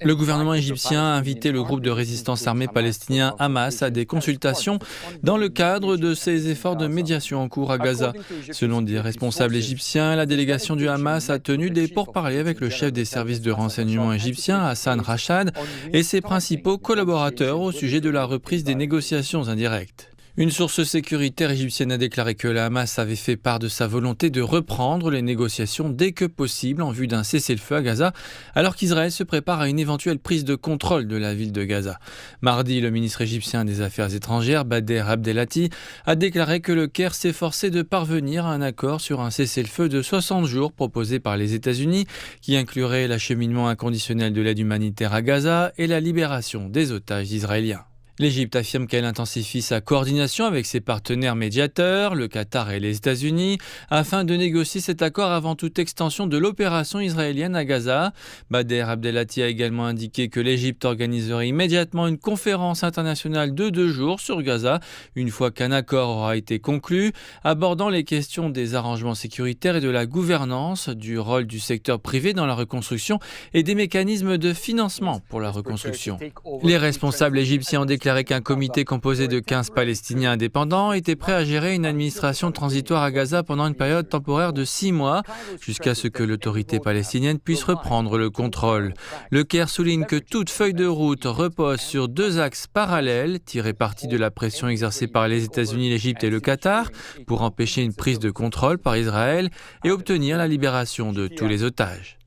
Le gouvernement égyptien a invité le groupe de résistance armée palestinien Hamas à des consultations dans le cadre de ses efforts de médiation en cours à Gaza. Selon des responsables égyptiens, la délégation du Hamas a tenu des pourparlers avec le chef des services de renseignement égyptien, Hassan Rachad, et ses principaux collaborateurs au sujet de la reprise des négociations indirectes. Une source sécuritaire égyptienne a déclaré que le Hamas avait fait part de sa volonté de reprendre les négociations dès que possible en vue d'un cessez-le-feu à Gaza, alors qu'Israël se prépare à une éventuelle prise de contrôle de la ville de Gaza. Mardi, le ministre égyptien des Affaires étrangères, Bader Abdelati, a déclaré que le Caire s'efforçait de parvenir à un accord sur un cessez-le-feu de 60 jours proposé par les États-Unis, qui inclurait l'acheminement inconditionnel de l'aide humanitaire à Gaza et la libération des otages israéliens. L'Égypte affirme qu'elle intensifie sa coordination avec ses partenaires médiateurs, le Qatar et les États-Unis, afin de négocier cet accord avant toute extension de l'opération israélienne à Gaza. Bader Abdelati a également indiqué que l'Égypte organiserait immédiatement une conférence internationale de 2 jours sur Gaza, une fois qu'un accord aura été conclu, abordant les questions des arrangements sécuritaires et de la gouvernance, du rôle du secteur privé dans la reconstruction et des mécanismes de financement pour la reconstruction. Les responsables égyptiens ont déclaré qu'un comité composé de 15 Palestiniens indépendants était prêt à gérer une administration transitoire à Gaza pendant une période temporaire de 6 mois, jusqu'à ce que l'autorité palestinienne puisse reprendre le contrôle. Le Caire souligne que toute feuille de route repose sur 2 axes parallèles, tirer parti de la pression exercée par les États-Unis, l'Égypte et le Qatar pour empêcher une prise de contrôle par Israël et obtenir la libération de tous les otages.